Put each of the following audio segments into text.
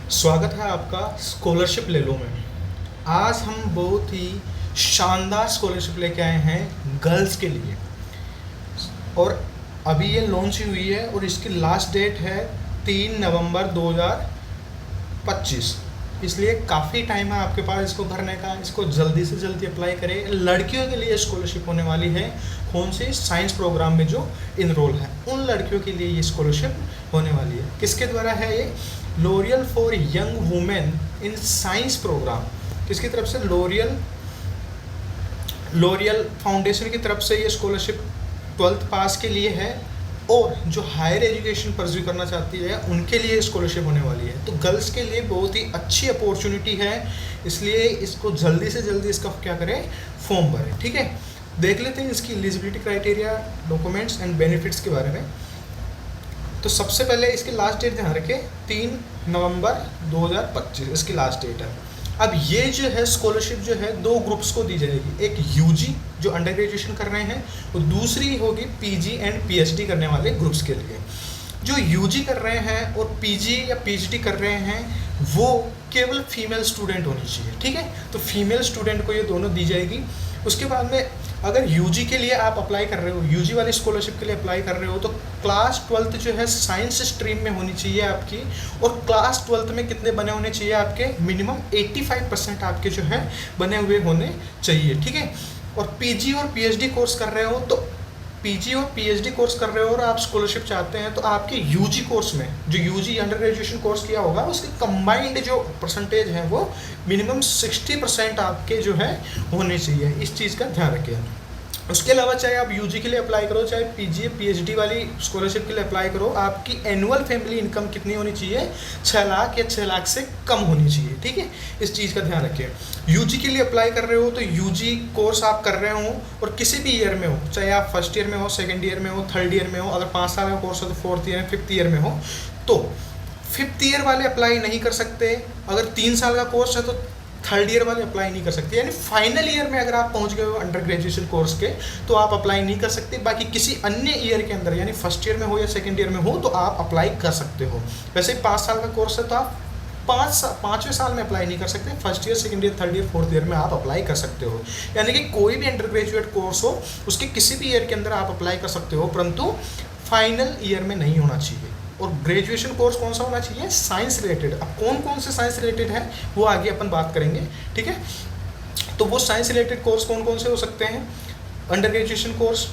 स्वागत है आपका स्कॉलरशिप ले लो में। आज हम बहुत ही शानदार स्कॉलरशिप लेके आए हैं गर्ल्स के लिए। और अभी ये लॉन्च हुई है और इसकी लास्ट डेट है 3 नवंबर 2025। इसलिए काफ़ी टाइम है आपके पास इसको भरने का। इसको जल्दी से जल्दी अप्लाई करें। लड़कियों के लिए स्कॉलरशिप होने वाली है। कौन से साइंस प्रोग्राम में जो इनरोल है उन लड़कियों के लिए ये स्कॉलरशिप होने वाली है। किसके द्वारा है ये? L'Oreal for young women in science programme. किसकी तरफ से? लॉरियल फाउंडेशन की तरफ से ये स्कॉलरशिप 12th पास के लिए है। और जो हायर एजुकेशन परस्यू करना चाहती है उनके लिए स्कॉलरशिप होने वाली है। तो गर्ल्स के लिए बहुत ही अच्छी अपॉर्चुनिटी है। इसलिए इसको जल्दी से जल्दी इसका क्या करें, फॉर्म भरें। ठीक है, देख लेते हैं इसकी eligibility criteria, documents and benefits के बारे में। तो सबसे पहले इसकी लास्ट डेट ध्यान रखें, 3 नवंबर 2025 इसकी लास्ट डेट है। अब ये जो है स्कॉलरशिप जो है दो ग्रुप्स को दी जाएगी। एक यूजी जो अंडर ग्रेजुएशन कर रहे हैं और दूसरी होगी पीजी एंड पीएचडी करने वाले ग्रुप्स के लिए। जो यूजी कर रहे हैं और पीजी या पीएचडी कर रहे हैं वो केवल फीमेल स्टूडेंट होनी चाहिए। ठीक है, तो फीमेल स्टूडेंट को ये दोनों दी जाएगी। उसके बाद में अगर यूजी के लिए आप अप्लाई कर रहे हो, यूजी वाली स्कॉलरशिप के लिए अप्लाई कर रहे हो, तो क्लास 12th जो है साइंस स्ट्रीम में होनी चाहिए आपकी। और क्लास 12th में कितने बने होने चाहिए आपके? मिनिमम 85% आपके जो है बने हुए होने चाहिए। ठीक है, और पीजी और पीएचडी कोर्स कर रहे हो तो पीजी और पीएचडी कोर्स कर रहे हो और आप स्कॉलरशिप चाहते हैं तो आपके यूजी कोर्स में जो यूजी अंडर ग्रेजुएशन कोर्स किया होगा उसके कंबाइंड जो परसेंटेज है वो मिनिमम 60% आपके जो है होने चाहिए। इस चीज़ का ध्यान रखिए। उसके अलावा चाहे आप यूजी के लिए अप्लाई करो चाहे पीजी पीएचडी वाली स्कॉलरशिप के लिए अप्लाई करो, आपकी एनुअल फैमिली इनकम कितनी होनी चाहिए? 6 लाख या 6 लाख से कम होनी चाहिए। ठीक है, इस चीज़ का ध्यान रखिए। यूजी के लिए अप्लाई कर रहे हो तो यूजी कोर्स आप कर रहे हो और किसी भी ईयर में हो, चाहे आप फर्स्ट ईयर में हो, सेकेंड ईयर में हो, थर्ड ईयर में हो, अगर 5 साल का कोर्स हो तो 4th ईयर में, 5th ईयर में हो, तो 5th ईयर वाले अप्लाई नहीं कर सकते। अगर 3 साल का कोर्स है तो 3rd ईयर वाले अप्लाई नहीं कर सकते। यानी फाइनल ईयर में अगर आप पहुंच गए हो अंडर ग्रेजुएशन कोर्स के तो आप अप्लाई नहीं कर सकते। बाकी किसी अन्य ईयर के अंदर यानी फर्स्ट ईयर में हो या सेकंड ईयर में हो तो आप अप्लाई कर सकते हो। वैसे 5 साल का कोर्स है तो आप 5वें साल में अप्लाई नहीं कर सकते। First year, second year, third year, fourth year में आप अप्लाई कर सकते हो। यानी कि कोई भी अंडर ग्रेजुएट कोर्स हो उसके किसी भी ईयर के अंदर आप अप्लाई कर सकते हो, परंतु फाइनल ईयर में नहीं होना चाहिए। और ग्रेजुएशन कोर्स कौन सा होना चाहिए? Science related. अब कौन कौन से साइंस रिलेटेड है वो आगे अपन बात करेंगे। ठीक है, तो वो साइंस रिलेटेड कोर्स कौन कौन से हो सकते हैं? अंडर ग्रेजुएशन कोर्स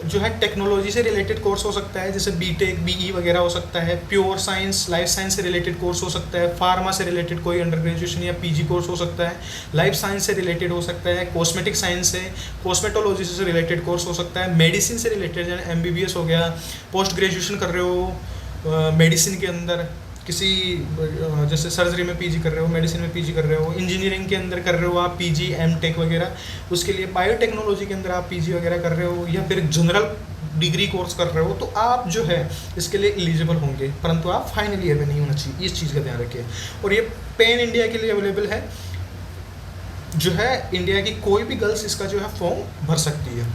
जो है टेक्नोलॉजी से रिलेटेड कोर्स हो सकता है, जैसे बीटेक बीई वगैरह हो सकता है। प्योर साइंस, लाइफ साइंस से रिलेटेड कोर्स हो सकता है। फार्मा से रिलेटेड कोई अंडर ग्रेजुएशन या पीजी कोर्स हो सकता है। लाइफ साइंस से रिलेटेड हो सकता है। कॉस्मेटिक साइंस से, कॉस्मेटोलॉजी से रिलेटेड कोर्स हो सकता है। मेडिसिन से रिलेटेड यानी एमबीबीएस हो गया। पोस्ट ग्रेजुएशन कर रहे हो मेडिसिन के अंदर, किसी जैसे सर्जरी में पीजी कर रहे हो, मेडिसिन में पीजी कर रहे हो, इंजीनियरिंग के अंदर कर रहे हो आप पीजी एमटेक वगैरह, उसके लिए बायोटेक्नोलॉजी के अंदर आप पीजी वगैरह कर रहे हो, या फिर जनरल डिग्री कोर्स कर रहे हो तो आप जो है इसके लिए एलिजिबल होंगे, परंतु आप फाइनल ईयर में नहीं होना चाहिए। इस चीज़ का ध्यान रखिए। और ये पैन इंडिया के लिए अवेलेबल है, जो है इंडिया की कोई भी गर्ल्स इसका जो है फॉर्म भर सकती है।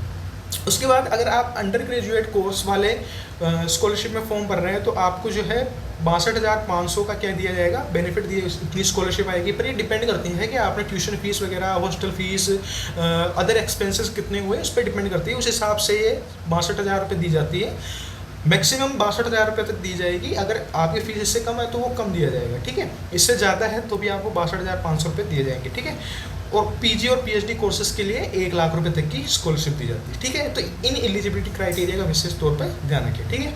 उसके बाद अगर आप अंडर ग्रेजुएट कोर्स वाले स्कॉलरशिप में फॉर्म भर रहे हैं तो आपको जो है 62,500 का क्या दिया जाएगा, बेनिफिट दिए, इतनी स्कॉलरशिप आएगी। पर ये डिपेंड करती है कि आपने ट्यूशन फीस वगैरह, हॉस्टल फीस, अदर एक्सपेंसेस कितने हुए उस पर डिपेंड करती है। उस हिसाब से ये 62,000 रुपये दी जाती है। मैक्सिमम 62,000 रुपये तक दी जाएगी। अगर आपकी फीस इससे कम है तो वो कम दिया जाएगा। ठीक है, इससे ज़्यादा है तो भी आपको 62,500 रुपये दिए जाएंगे। ठीक है, और पीजी और पीएचडी कोर्सेज के लिए 1 लाख रुपए तक की स्कॉलरशिप दी जाती है। ठीक है, तो इन एलिजिबिलिटी क्राइटेरिया का विशेष तौर पर ध्यान रखिए। ठीक है,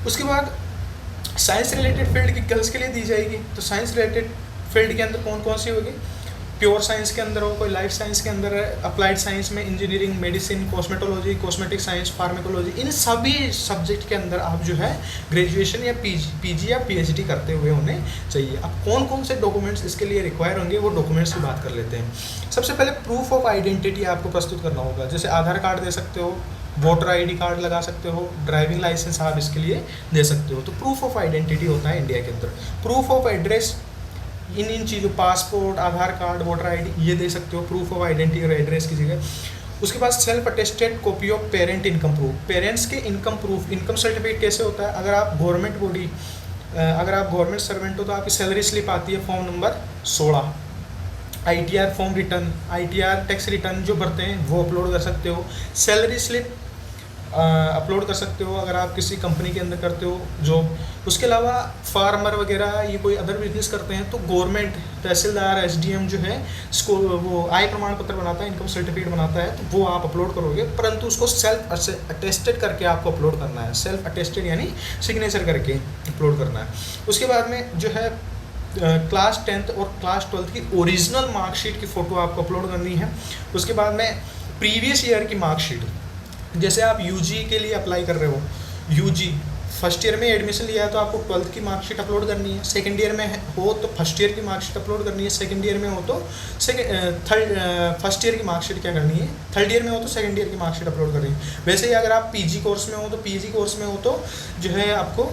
उसके बाद साइंस रिलेटेड फील्ड की गर्ल्स के लिए दी जाएगी। तो साइंस रिलेटेड फील्ड के अंदर कौन कौन सी होगी? प्योर साइंस के अंदर हो, कोई लाइफ साइंस के अंदर है, अप्लाइड साइंस में engineering, medicine, cosmetology, cosmetic science, pharmacology, इन सभी सब्जेक्ट के अंदर आप जो है ग्रेजुएशन या पीजी या पीएचडी करते हुए होने चाहिए। अब कौन कौन से डॉक्यूमेंट्स इसके लिए रिक्वायर होंगे वो डॉक्यूमेंट्स की बात कर लेते हैं। सबसे पहले प्रूफ ऑफ आइडेंटिटी आपको प्रस्तुत करना होगा। जैसे आधार कार्ड दे सकते हो, वोटर आईडी कार्ड लगा सकते हो, ड्राइविंग लाइसेंस आप इसके लिए दे सकते हो। तो प्रूफ ऑफ आइडेंटिटी होता है इंडिया के अंदर। प्रूफ ऑफ एड्रेस, इन चीज़ों, पासपोर्ट, आधार कार्ड, वोटर आईडी, ये दे सकते हो प्रूफ ऑफ आइडेंटिटी और एड्रेस की जगह। उसके बाद self attested copy of parent income proof, parents के इनकम प्रूफ, इनकम सर्टिफिकेट कैसे होता है? अगर आप गवर्नमेंट बॉडी अगर आप गवर्नमेंट सर्वेंट हो तो आपकी सैलरी स्लिप आती है form number 16। ITR form return, ITR tax return जो भरते हैं वो अपलोड कर सकते हो। सैलरी स्लिप अपलोड कर सकते हो अगर आप किसी कंपनी के अंदर करते हो जॉब। उसके अलावा फार्मर वगैरह ये कोई अदर बिजनेस करते हैं तो गवर्नमेंट तहसीलदार एसडीएम जो है इसको वो आय प्रमाण पत्र बनाता है, इनकम सर्टिफिकेट बनाता है, तो वो आप अपलोड करोगे, परंतु उसको सेल्फ अटेस्टेड करके आपको अपलोड करना है। सेल्फ अटेस्टेड यानी सिग्नेचर करके अपलोड करना है। उसके बाद में जो है क्लास 10th और क्लास 12th की ओरिजिनल मार्कशीट की फ़ोटो आपको अपलोड करनी है। उसके बाद में प्रीवियस ईयर की मार्कशीट, जैसे आप यूजी के लिए अप्लाई कर रहे हो, यूजी फर्स्ट ईयर में एडमिशन लिया है तो आपको 12th की मार्कशीट अपलोड करनी है। सेकंड ईयर में हो तो फर्स्ट ईयर की मार्कशीट अपलोड करनी है। सेकंड ईयर में हो तो फर्स्ट ईयर की मार्कशीट क्या करनी है, थर्ड ईयर में हो तो सेकंड ईयर की मार्कशीट अपलोड करनी है। वैसे ही अगर आप पीजी कोर्स में हो तो पीजी कोर्स में हो तो जो है आपको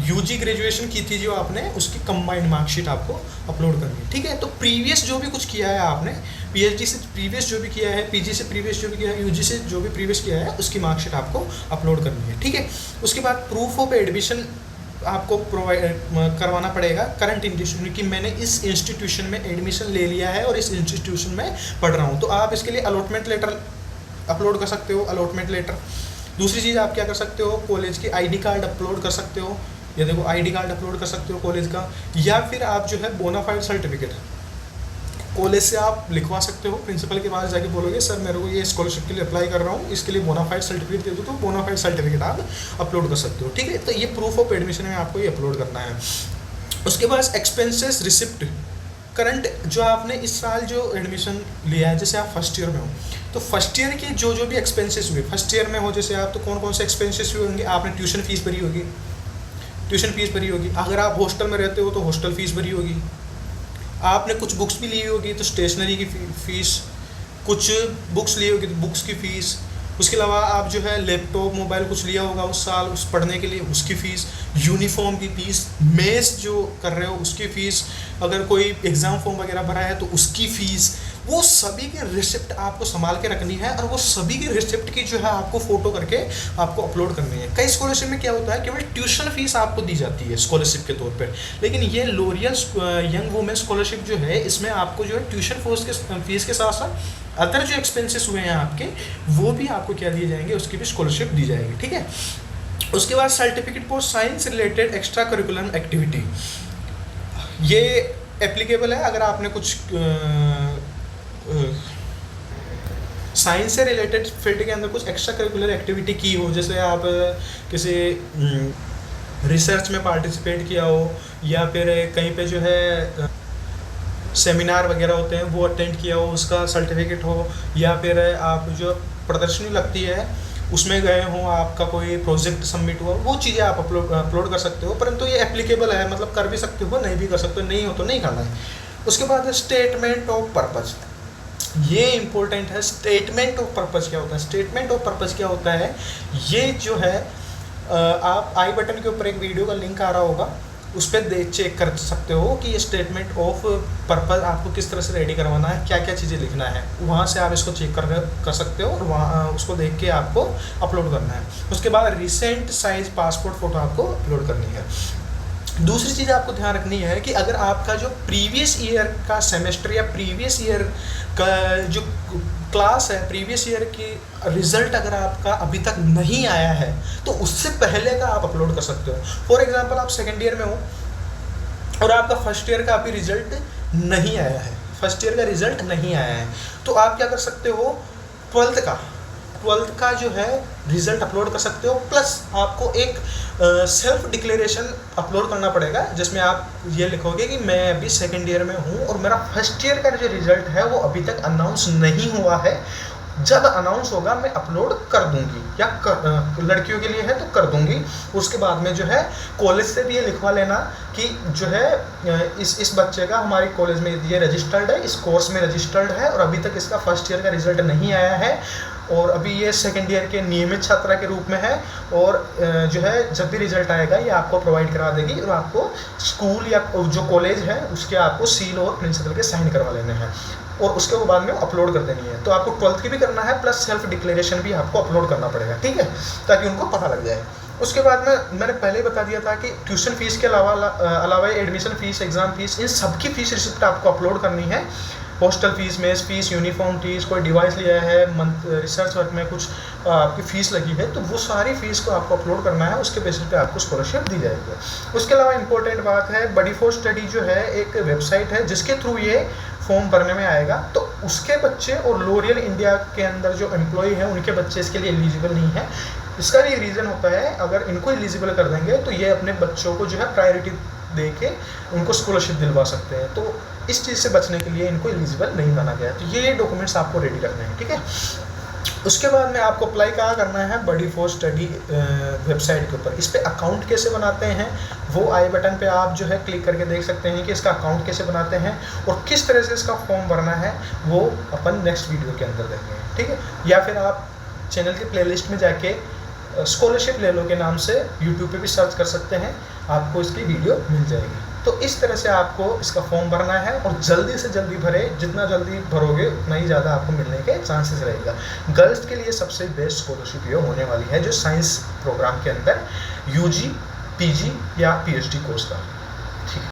यूजी ग्रेजुएशन की थी जो आपने, उसकी कंबाइंड मार्कशीट आपको अपलोड करनी है। ठीक है, तो प्रीवियस जो भी कुछ किया है आपने, पीएचडी से प्रीवियस जो भी किया है, पीजी से प्रीवियस जो भी किया है, यूजी से जो भी प्रीवियस किया है, उसकी मार्कशीट आपको अपलोड करनी है। ठीक है, उसके बाद प्रूफ ऑफ एडमिशन आपको प्रोवाइड करवाना पड़ेगा करंट इंस्टीट्यूशन की, मैंने इस इंस्टीट्यूशन में एडमिशन ले लिया है और इस इंस्टीट्यूशन में पढ़ रहा हूँ। तो आप इसके लिए अलॉटमेंट लेटर अपलोड कर सकते हो, अलॉटमेंट लेटर। दूसरी चीज़ आप क्या कर सकते हो, कॉलेज की आईडी कार्ड अपलोड कर सकते हो, या देखो आईडी कार्ड अपलोड कर सकते हो कॉलेज का, या फिर आप जो है बोनाफाइड सर्टिफिकेट कॉलेज से आप लिखवा सकते हो। प्रिंसिपल के पास जाके बोलोगे सर मेरे को ये स्कॉलरशिप के लिए अप्लाई कर रहा हूँ, इसके लिए बोनाफाइड सर्टिफिकेट दे दो, तो बोनाफाइड सर्टिफिकेट आप अपलोड कर सकते हो। ठीक है, तो ये प्रूफ ऑफ एडमिशन में आपको ये अपलोड करना है। उसके बाद एक्सपेंसेस रिसिप्ट, करंट जो आपने इस साल जो एडमिशन लिया है, जैसे आप फर्स्ट ईयर में हो तो फर्स्ट ईयर के जो जो भी एक्सपेंसेस हुए, फर्स्ट ईयर में हो जैसे आप, तो कौन कौन से एक्सपेंसेस हुए होंगे, आपने ट्यूशन फीस भरी होगी, ट्यूशन फीस भरी होगी। अगर आप हॉस्टल में रहते हो तो हॉस्टल फीस भरी होगी। आपने कुछ बुक्स भी ली होगी तो स्टेशनरी की फीस, कुछ बुक्स ली होगी तो बुक्स की फ़ीस। उसके अलावा आप जो है लैपटॉप मोबाइल कुछ लिया होगा उस साल उस पढ़ने के लिए, उसकी फ़ीस, यूनिफॉर्म की फ़ीस, मेस जो कर रहे हो उसकी फ़ीस, अगर कोई एग्ज़ाम फॉर्म वगैरह भरा है तो उसकी फ़ीस, वो सभी की रिसिप्ट आपको संभाल के रखनी है और वो सभी की रिसिप्ट की जो है आपको फ़ोटो करके आपको अपलोड करनी है। कई स्कॉलरशिप में क्या होता है, केवल ट्यूशन फीस आपको दी जाती है स्कॉलरशिप के तौर पर, लेकिन ये लोरियल यंग वुमेन स्कॉलरशिप जो है इसमें आपको जो है ट्यूशन फीस के साथ साथ अदर जो एक्सपेंसेस हुए हैं आपके, वो भी आपको क्या दिए जाएंगे, उसकी भी स्कॉलरशिप दी जाएगी। ठीक है, उसके बाद certificate for science related extra curriculum activity, ये एप्लीकेबल है अगर आपने कुछ साइंस से रिलेटेड फील्ड के अंदर कुछ एक्स्ट्रा करिकुलर एक्टिविटी की हो, जैसे आप किसी रिसर्च में पार्टिसिपेट किया हो, या फिर कहीं पे जो है सेमिनार वगैरह होते हैं वो अटेंड किया हो, उसका सर्टिफिकेट हो, या फिर आप जो प्रदर्शनी लगती है उसमें गए हो, आपका कोई प्रोजेक्ट सबमिट हुआ, वो चीज़ें आप अपलोड कर सकते हो। परंतु ये एप्लीकेबल है, मतलब कर भी सकते हो, नहीं भी कर सकते हो, नहीं हो तो नहीं करना है। उसके बाद स्टेटमेंट ऑफ पर्पज़, ये इम्पोर्टेंट है। स्टेटमेंट ऑफ पर्पज़ क्या होता है, स्टेटमेंट ऑफ पर्पज़ क्या होता है, ये जो है आप आई बटन के ऊपर एक वीडियो का लिंक आ रहा होगा, उस पर चेक कर सकते हो कि ये स्टेटमेंट ऑफ पर्पज़ आपको किस तरह से रेडी करवाना है, क्या क्या चीज़ें लिखना है, वहाँ से आप इसको चेक कर सकते हो और वहाँ उसको देख के आपको अपलोड करना है। उसके बाद रिसेंट साइज पासपोर्ट फ़ोटो आपको अपलोड करनी है। दूसरी चीज़ आपको ध्यान रखनी है कि अगर आपका जो प्रीवियस ईयर का सेमेस्टर या प्रीवियस ईयर का जो क्लास है, प्रीवियस ईयर की रिज़ल्ट अगर आपका अभी तक नहीं आया है तो उससे पहले का आप अपलोड कर सकते हो। फॉर एग्जांपल आप सेकेंड ईयर में हो और आपका फर्स्ट ईयर का अभी रिज़ल्ट नहीं आया है, फर्स्ट ईयर का रिज़ल्ट नहीं आया है, तो आप क्या कर सकते हो, ट्वेल्थ का जो है रिज़ल्ट अपलोड कर सकते हो। प्लस आपको एक सेल्फ डिक्लेरेशन अपलोड करना पड़ेगा जिसमें आप ये लिखोगे कि मैं अभी सेकेंड ईयर में हूँ और मेरा फर्स्ट ईयर का जो रिज़ल्ट है वो अभी तक अनाउंस नहीं हुआ है, जब अनाउंस होगा मैं अपलोड कर दूंगी, या लड़कियों के लिए है तो कर दूंगी। उसके बाद में जो है कॉलेज से भी ये लिखवा लेना कि जो है इस बच्चे का हमारी कॉलेज में ये रजिस्टर्ड है, इस कोर्स में रजिस्टर्ड है और अभी तक इसका फर्स्ट ईयर का रिज़ल्ट नहीं आया है और अभी ये सेकेंड ईयर के नियमित छात्रा के रूप में है, और जो है जब भी रिज़ल्ट आएगा ये आपको प्रोवाइड करा देगी और आपको स्कूल या जो कॉलेज है उसके आपको सील और प्रिंसिपल के साइन करवा लेने हैं और उसके बाद में अपलोड कर देनी है। तो आपको ट्वेल्थ की भी करना है प्लस सेल्फ डिक्लेरेशन भी आपको अपलोड करना पड़ेगा, ठीक है, ताकि उनको पता लग जाए। उसके बाद में मैंने पहले ही बता दिया था कि ट्यूशन फीस के अलावा एडमिशन फीस, एग्ज़ाम फीस, इन सब की फीस रिसिप्ट आपको अपलोड करनी है। Hostel fees, mess fees, uniform fees, कोई डिवाइस लिया है, रिसर्च वर्क में कुछ आपकी फ़ीस लगी है, तो वो सारी फ़ीस को आपको अपलोड करना है, उसके बेसिस पे आपको स्कॉलरशिप दी जाएगी। उसके अलावा इंपॉर्टेंट बात है, बडी फॉर स्टडी जो है एक वेबसाइट है जिसके थ्रू ये फॉर्म भरने में आएगा, तो उसके बच्चे और लोरियल इंडिया के अंदर जो एम्प्लॉय हैं उनके बच्चे इसके लिए एलिजिबल नहीं है। इसका भी रीज़न होता है, अगर इनको एलिजिबल कर देंगे तो ये अपने बच्चों को जो है प्रायोरिटी दे के उनको स्कॉलरशिप दिलवा सकते हैं, तो इस चीज़ से बचने के लिए इनको एलिजिबल नहीं माना गया। तो ये डॉक्यूमेंट्स आपको रेडी रखने हैं, ठीक है। उसके बाद में आपको अप्लाई कहाँ करना है, बडी फॉर स्टडी वेबसाइट के ऊपर। इस पर अकाउंट कैसे बनाते हैं वो आई बटन पे आप जो है क्लिक करके देख सकते हैं कि इसका अकाउंट कैसे बनाते हैं और किस तरह से इसका फॉर्म भरना है, वो अपन नेक्स्ट वीडियो के अंदर देखेंगे, ठीक है। या फिर आप चैनल की प्लेलिस्ट में जाके स्कॉलरशिप ले लो के नाम से यूट्यूब पे भी सर्च कर सकते हैं, आपको इसकी वीडियो मिल जाएगी। तो इस तरह से आपको इसका फॉर्म भरना है और जल्दी से जल्दी भरे, जितना जल्दी भरोगे उतना ही ज़्यादा आपको मिलने के चांसेस रहेगा। गर्ल्स के लिए सबसे बेस्ट स्कॉलरशिप ये होने वाली है जो साइंस प्रोग्राम के अंदर यूजी, पीजी या पीएचडी कोर्स का, ठीक है।